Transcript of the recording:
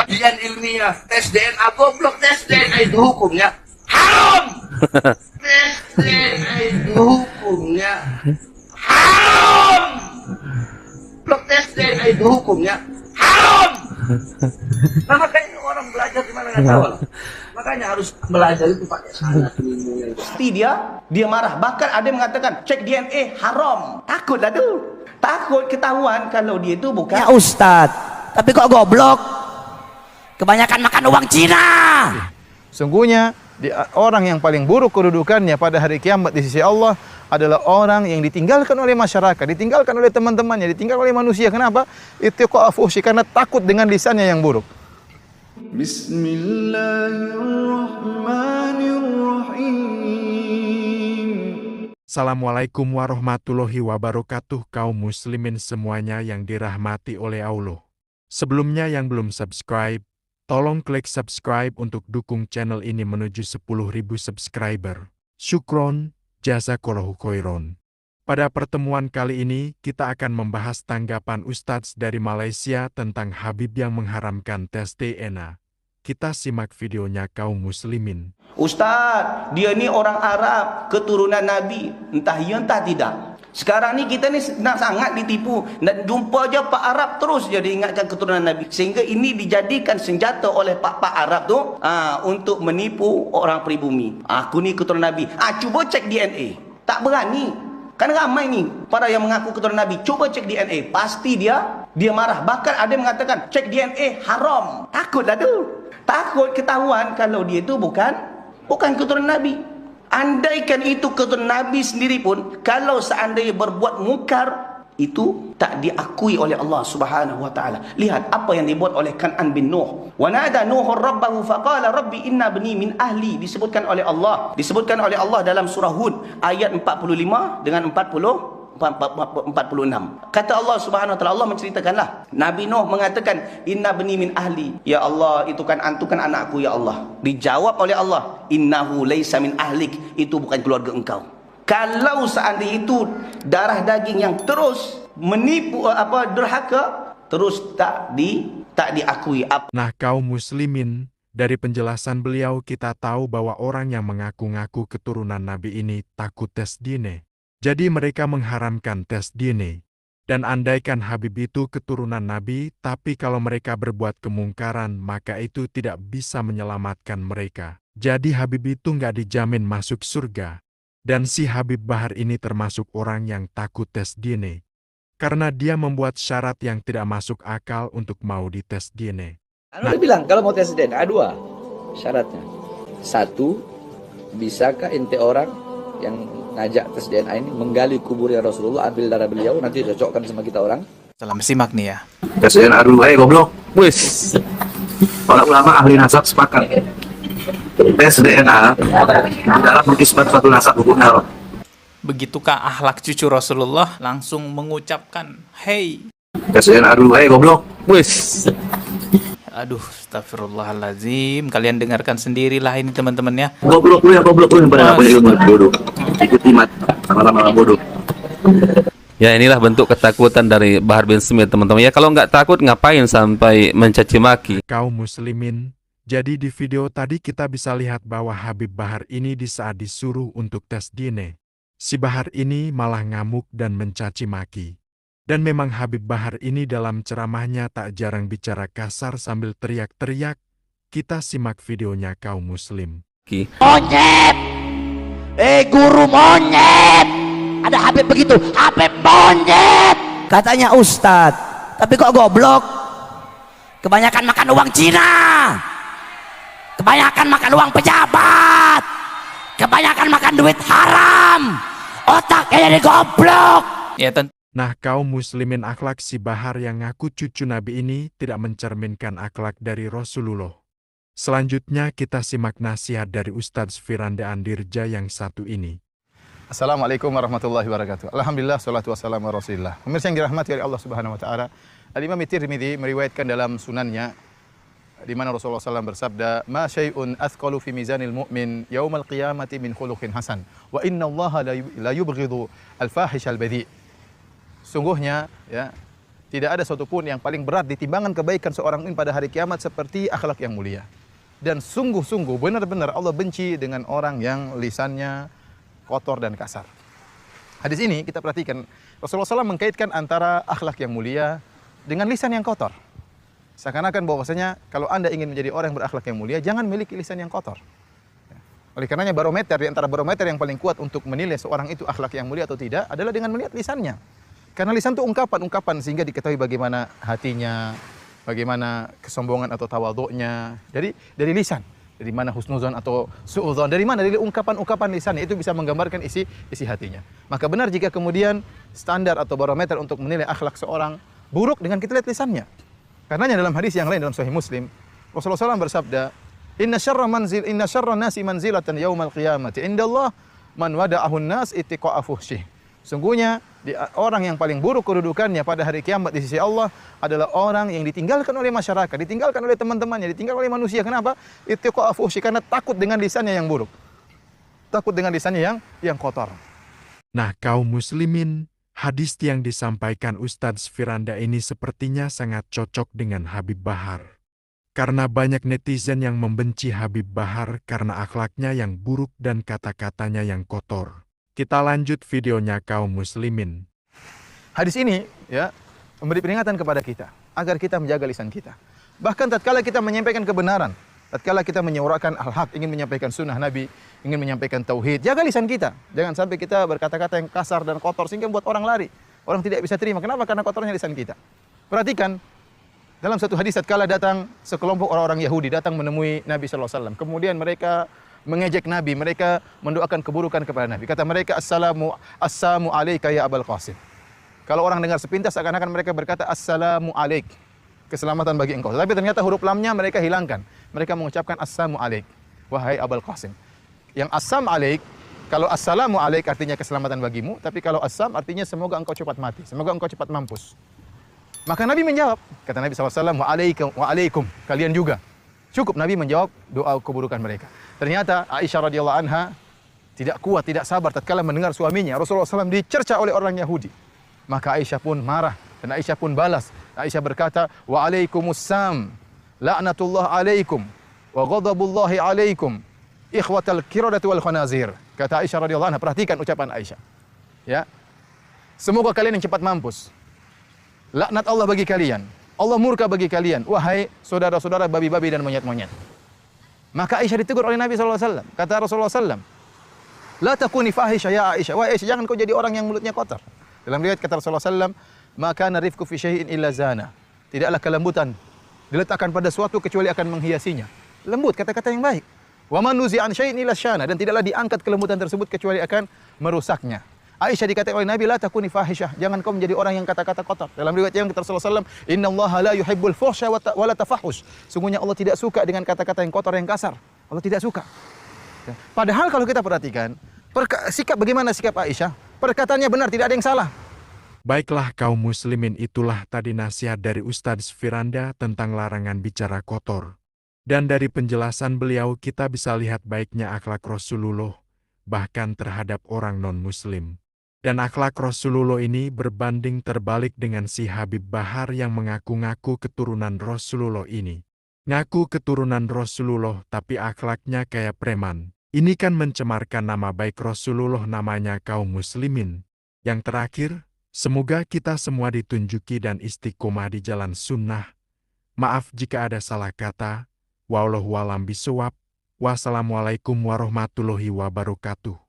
kajian ilmiah, tes DNA, goblok. Tes DNA itu hukumnya haram. Tes DNA itu hukumnya haram. Blok tes DNA itu hukumnya haram. Nah, makanya orang belajar di mana nggak tahu. Makanya harus belajar itu pakai sanad ilmu. Pasti dia marah. Bahkan ada yang mengatakan cek DNA haram. Takutlah tuh. Takut ketahuan kalau dia itu bukan. Ya Ustadz, tapi kok goblok? Kebanyakan makan uang Cina. Sungguhnya orang yang paling buruk kedudukannya pada hari kiamat di sisi Allah adalah orang yang ditinggalkan oleh masyarakat, ditinggalkan oleh teman-temannya, ditinggalkan oleh manusia. Kenapa? Ittiqa fuhsy, karena takut dengan lisannya yang buruk. Bismillahirrahmanirrahim. Assalamualaikum warahmatullahi wabarakatuh, kaum muslimin semuanya yang dirahmati oleh Allah. Sebelumnya yang belum subscribe, tolong klik subscribe untuk dukung channel ini menuju 10.000 subscriber. Syukron, jazakallahu khairon. Pada pertemuan kali ini, kita akan membahas tanggapan Ustadz dari Malaysia tentang Habib yang mengharamkan tes DNA. Kita simak videonya kaum muslimin. Ustaz, dia ni orang Arab, keturunan Nabi. Entah ya entah tidak. Sekarang ni kita ni nak sangat ditipu. Dan jumpa je Pak Arab terus je diingatkan keturunan Nabi. Sehingga ini dijadikan senjata oleh Pak Arab tu untuk menipu orang pribumi. Aku ni keturunan Nabi. Cuba cek DNA. Tak berani. Kan ramai ni para yang mengaku keturunan Nabi. Cuba cek DNA. Pasti dia marah. Bahkan ada yang mengatakan cek DNA haram. Takutlah tu. Takut ketahuan kalau dia itu bukan keturunan Nabi. Andaikan itu keturunan Nabi sendiri pun, kalau seandainya berbuat mungkar, itu tak diakui oleh Allah Subhanahu wa taala. Lihat apa yang dibuat oleh Kan'an bin Nuh. Wa nada Nuhur rabbahu faqala rabbi inna bani min ahli. Disebutkan oleh Allah dalam surah Hud ayat 45 dengan 46. Kata Allah Subhanahu wa taala, Allah menceritakanlah Nabi Nuh mengatakan inna bani min ahli. Ya Allah, itu kan anakku ya Allah. Dijawab oleh Allah, innahu laisa min ahlik. Itu bukan keluarga engkau. Kalau seandainya itu darah daging yang terus menipu derhaka, terus tak diakui. Nah, kaum muslimin, dari penjelasan beliau kita tahu bahwa orang yang mengaku-ngaku keturunan Nabi ini takut tes DNA. Jadi mereka mengharamkan tes DNA. Dan andaikan Habib itu keturunan Nabi, tapi kalau mereka berbuat kemungkaran, maka itu tidak bisa menyelamatkan mereka. Jadi Habib itu nggak dijamin masuk surga. Dan si Habib Bahar ini termasuk orang yang takut tes DNA. Karena dia membuat syarat yang tidak masuk akal untuk mau dites DNA. Dia bilang kalau mau tes DNA dua syaratnya. Satu, bisakah ente orang yang ngajak tes DNA ini menggali kuburnya Rasulullah, ambil darah beliau, nanti cocokkan sama kita orang. Salam simak nih ya. Tes DNA dulu, goblok. Wis. Para ulama ahli nasab sepakat. Tes DNA adalah isbat suatu nasab benar. Begitukah akhlak cucu Rasulullah, langsung mengucapkan, "Hey." Tes DNA dulu, goblok. Wis. Aduh, astagfirullahaladzim. Kalian dengarkan sendirilah ini teman-teman ya. Goblok lu yang pada punya ilmu bodoh. Ikuti mat sama-sama bodoh. Ya, inilah bentuk ketakutan dari Bahar bin Smith, teman-teman. Ya, kalau nggak takut ngapain sampai mencaci maki? Kaum muslimin, jadi di video tadi kita bisa lihat bahwa Habib Bahar ini di saat disuruh untuk tes DNA, si Bahar ini malah ngamuk dan mencaci maki. Dan memang Habib Bahar ini dalam ceramahnya tak jarang bicara kasar sambil teriak-teriak. Kita simak videonya kaum muslim. Monyet! Guru monyet! Ada Habib begitu, Habib monyet! Katanya Ustadz, tapi kok goblok? Kebanyakan makan uang Cina, kebanyakan makan uang pejabat, kebanyakan makan duit haram, otaknya jadi goblok. Ya, Nah, kaum muslimin, akhlak si Bahar yang ngaku cucu Nabi ini tidak mencerminkan akhlak dari Rasulullah. Selanjutnya kita simak nasihat dari Ustadz Firanda Andirja yang satu ini. Assalamualaikum warahmatullahi wabarakatuh. Alhamdulillah, salatu wassalamu ala Rasulillah. Pemirsa yang dirahmati oleh Allah Subhanahu wa taala, Al-Imam Tirmidzi meriwayatkan dalam sunannya di mana Rasulullah SAW bersabda, "Ma syai'un athqalu fi mizanil mu'min yaumal qiyamati min khuluqin hasan, wa innallaha la yubghidhu al-fahish al-badhi." Sungguhnya ya, tidak ada satupun yang paling berat di timbangan kebaikan seorang mukmin pada hari kiamat seperti akhlak yang mulia. Dan sungguh-sungguh benar-benar Allah benci dengan orang yang lisannya kotor dan kasar. Hadis ini kita perhatikan, Rasulullah SAW mengkaitkan antara akhlak yang mulia dengan lisan yang kotor. Seakan-akan bahwasanya kalau Anda ingin menjadi orang yang berakhlak yang mulia, jangan memiliki lisan yang kotor. Oleh karenanya barometer, di antara barometer yang paling kuat untuk menilai seorang itu akhlak yang mulia atau tidak adalah dengan melihat lisannya. Karena lisan itu ungkapan-ungkapan sehingga diketahui bagaimana hatinya, bagaimana kesombongan atau tawadhu'nya dari lisan. Dari mana husnuzon atau su'udzon, dari mana? Dari ungkapan-ungkapan lisannya, itu bisa menggambarkan isi hatinya. Maka benar jika kemudian standar atau barometer untuk menilai akhlak seorang buruk dengan kita lihat lisannya. Karenanya dalam hadis yang lain dalam Sahih Muslim, Rasulullah SAW bersabda, Inna syarra nasi manzilatan yaumal qiyamati indallah man wada'ahun nas ittiqa'a fuhsyih. Sungguhnya orang yang paling buruk kedudukannya pada hari kiamat di sisi Allah adalah orang yang ditinggalkan oleh masyarakat, ditinggalkan oleh teman-temannya, ditinggalkan oleh manusia. Kenapa? Ittiqa'a fuhsyih, karena takut dengan lisannya yang buruk. Takut dengan lisannya yang kotor. Nah, kaum muslimin, hadis yang disampaikan Ustadz Firanda ini sepertinya sangat cocok dengan Habib Bahar. Karena banyak netizen yang membenci Habib Bahar karena akhlaknya yang buruk dan kata-katanya yang kotor. Kita lanjut videonya kaum muslimin. Hadis ini ya memberi peringatan kepada kita agar kita menjaga lisan kita. Bahkan tatkala kita menyampaikan kebenaran, tatkala kita menyuarakan al-haq, ingin menyampaikan sunnah Nabi, ingin menyampaikan tauhid, jaga lisan kita. Jangan sampai kita berkata-kata yang kasar dan kotor sehingga membuat orang lari. Orang tidak bisa terima. Kenapa? Karena kotornya lisan kita. Perhatikan, dalam satu hadis tatkala datang sekelompok orang-orang Yahudi datang menemui Nabi SAW. Kemudian mereka mengejek Nabi, mereka mendoakan keburukan kepada Nabi. Kata mereka, Assalamu alayka ya Abul Qasim. Kalau orang dengar sepintas seakan-akan mereka berkata Assalamu alaik, keselamatan bagi engkau. Tapi ternyata huruf lamnya mereka hilangkan. Mereka mengucapkan Assalamu alaik, wahai Abul Qasim. Yang Assam alaik, kalau Assalamu alaik artinya keselamatan bagimu, tapi kalau Assam artinya semoga engkau cepat mati, semoga engkau cepat mampus. Maka Nabi menjawab, kata Nabi SAW, wa alaikum, kalian juga. Cukup Nabi menjawab doa keburukan mereka. Ternyata Aisyah radhiyallahu anha tidak kuat, tidak sabar tatkala mendengar suaminya Rasulullah SAW dicerca oleh orang Yahudi. Maka Aisyah pun marah dan Aisyah pun balas. Aisyah berkata, wa alaikumussalam, la'natullah alaikum, wa ghadabullahi alaikum, ikhwatal kiradati wal khanazir. Kata Aisyah radhiyallahu anha, perhatikan ucapan Aisyah. Ya. Semoga kalian yang cepat mampus. Laknat Allah bagi kalian. Allah murka bagi kalian, wahai saudara-saudara babi-babi dan monyet-monyet. Maka Aisyah ditegur oleh Nabi SAW. Kata Rasulullah SAW, La takuni fahisha ya Aisyah. Wahai Aisyah, jangan kau jadi orang yang mulutnya kotor. Dalam riwayat kata Rasulullah SAW, maka narifku fi syai'in illa zana. Tidaklah kelembutan diletakkan pada suatu kecuali akan menghiasinya. Lembut, kata-kata yang baik. Wa man nuzi'an syai'in illa syana. Dan tidaklah diangkat kelembutan tersebut kecuali akan merusaknya. Aisyah dikatakan oleh Nabi, la takuni fahisyah, jangan kau menjadi orang yang kata-kata kotor. Dalam riwayat yang kata Rasulullah SAW, innallaha la yuhibbul fuhsya wa la tafahush. Sungguhnya Allah tidak suka dengan kata-kata yang kotor, yang kasar. Allah tidak suka. Padahal kalau kita perhatikan, bagaimana sikap Aisyah? Perkataannya benar, tidak ada yang salah. Baiklah kaum muslimin, itulah tadi nasihat dari Ustadz Firanda tentang larangan bicara kotor. Dan dari penjelasan beliau kita bisa lihat baiknya akhlak Rasulullah, bahkan terhadap orang non-muslim. Dan akhlak Rasulullah ini berbanding terbalik dengan si Habib Bahar yang mengaku-ngaku keturunan Rasulullah ini. Ngaku keturunan Rasulullah tapi akhlaknya kayak preman. Ini kan mencemarkan nama baik Rasulullah, namanya kaum muslimin. Yang terakhir, semoga kita semua ditunjuki dan istiqomah di jalan sunnah. Maaf jika ada salah kata. Wallahu a'lam bishawab. Wassalamualaikum warahmatullahi wabarakatuh.